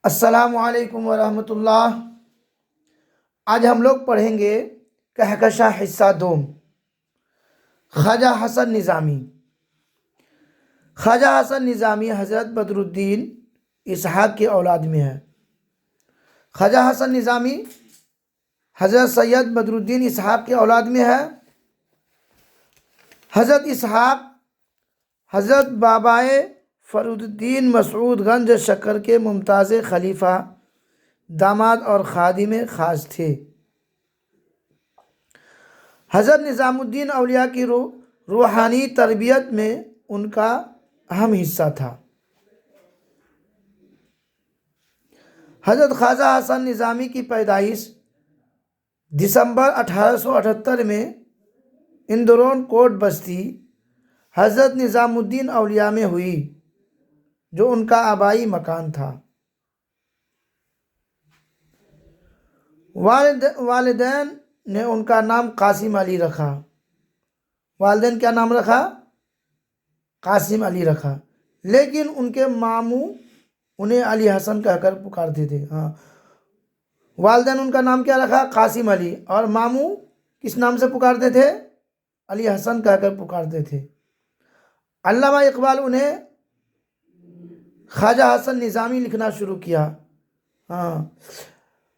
السلام علیکم ورحمۃ اللہ۔ آج ہم لوگ پڑھیں گے کہکشاں حصہ دوم، خواجہ حسن نظامی۔ خواجہ حسن نظامی حضرت بدر الدین اسحاق کی اولاد میں ہے۔ خواجہ حسن نظامی حضرت سید بدر الدین اسحاق کی اولاد میں ہے۔ حضرت اسحاق حضرت بابائے فرید الدین مسعود گنج شکر کے ممتاز خلیفہ، داماد اور خادم خاص تھے۔ حضرت نظام الدین اولیاء کی روحانی تربیت میں ان کا اہم حصہ تھا۔ حضرت خواجہ حسن نظامی کی پیدائش دسمبر 1878 میں اندرون کوٹ بستی حضرت نظام الدین اولیاء میں ہوئی، جو ان کا آبائی مکان تھا۔ والدین نے ان کا نام قاسم علی رکھا۔ والدین کیا نام رکھا؟ قاسم علی رکھا، لیکن ان کے ماموں انہیں علی حسن کہہ کر پکارتے تھے۔ والدین ان کا نام کیا رکھا؟ قاسم علی، اور ماموں کس نام سے پکارتے تھے؟ علی حسن کہہ کر پکارتے تھے۔ علامہ اقبال انہیں خواجہ حسن نظامی لکھنا شروع کیا۔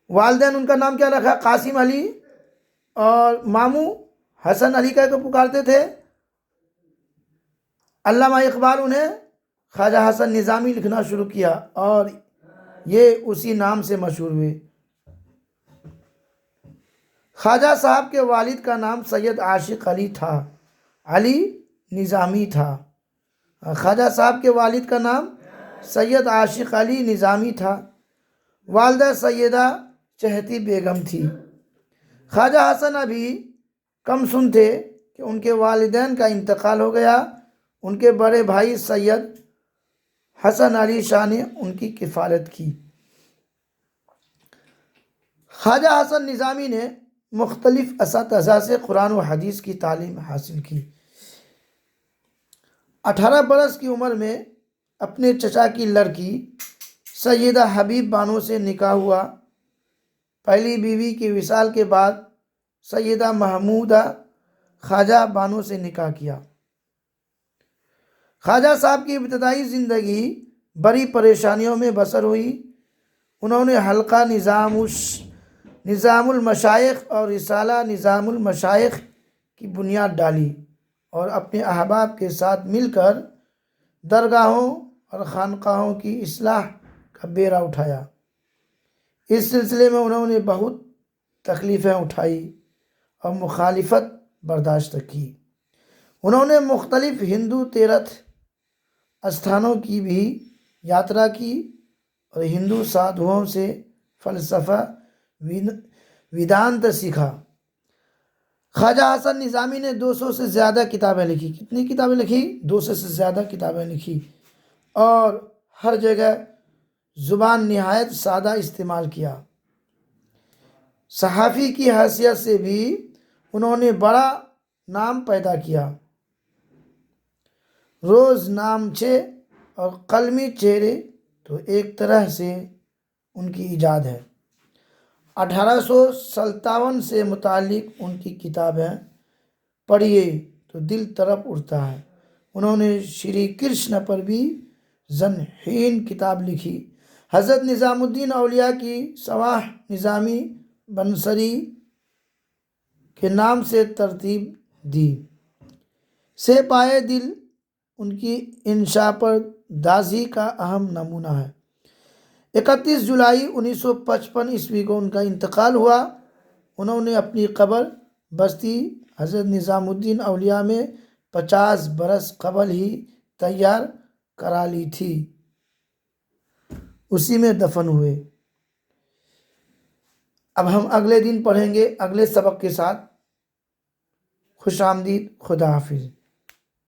والدین ان کا نام کیا رکھا؟ قاسم علی، اور ماموں حسن علی کہہ کر پکارتے تھے۔ علامہ اقبال انہیں خواجہ حسن نظامی لکھنا شروع کیا اور یہ اسی نام سے مشہور ہوئے۔ خواجہ صاحب کے والد کا نام سید عاشق علی تھا، علی نظامی تھا۔ خواجہ صاحب کے والد کا نام سید عاشق علی نظامی تھا۔ والدہ سیدہ چہتی بیگم تھی۔ خواجہ حسن ابھی کم سن تھے کہ ان کے والدین کا انتقال ہو گیا۔ ان کے بڑے بھائی سید حسن علی شاہ نے ان کی کفالت کی۔ خواجہ حسن نظامی نے مختلف اساتذہ سے قرآن و حدیث کی تعلیم حاصل کی۔ 18 برس کی عمر میں اپنے چچا کی لڑکی سیدہ حبیب بانو سے نکاح ہوا۔ پہلی بیوی کی وصال کے بعد سیدہ محمودہ خواجہ بانو سے نکاح کیا۔ خواجہ صاحب کی ابتدائی زندگی بڑی پریشانیوں میں بسر ہوئی۔ انہوں نے حلقہ نظام المشائخ اور رسالہ نظام المشائخ کی بنیاد ڈالی اور اپنے احباب کے ساتھ مل کر درگاہوں اور خانقاہوں کی اصلاح کا بیڑا اٹھایا۔ اس سلسلے میں انہوں نے بہت تکلیفیں اٹھائی اور مخالفت برداشت کی۔ انہوں نے مختلف ہندو تیرتھ استھانوں کی بھی یاترا کی اور ہندو سادھوؤں سے فلسفہ ویدانت سیکھا۔ خواجہ حسن نظامی نے 200 سے زیادہ کتابیں لکھی۔ کتنی کتابیں لکھی؟ 200 سے زیادہ کتابیں لکھی، اور ہر جگہ زبان نہایت سادہ استعمال کیا۔ صحافی کی حیثیت سے بھی انہوں نے بڑا نام پیدا کیا۔ روز نامچے اور قلمی چہرے تو ایک طرح سے ان کی ایجاد ہے۔ 1857 سے متعلق ان کی کتابیں پڑھیے تو دل تڑپ اٹھتا ہے۔ انہوں نے شری کرشن پر بھی ذہین کتاب لکھی۔ حضرت نظام الدین اولیاء کی سواح نظامی بنصری کے نام سے ترتیب دی۔ سے پائے دل ان کی انشاء پر دازی کا اہم نمونہ ہے۔ 31 جولائی 1955 عیسوی کو ان کا انتقال ہوا۔ انہوں نے اپنی قبر بستی حضرت نظام الدین اولیاء میں 50 برس قبل ہی تیار کرا لی تھی، اسی میں دفن ہوئے۔ اب ہم اگلے دن پڑھیں گے اگلے سبق کے ساتھ۔ خوش آمدید، خدا حافظ۔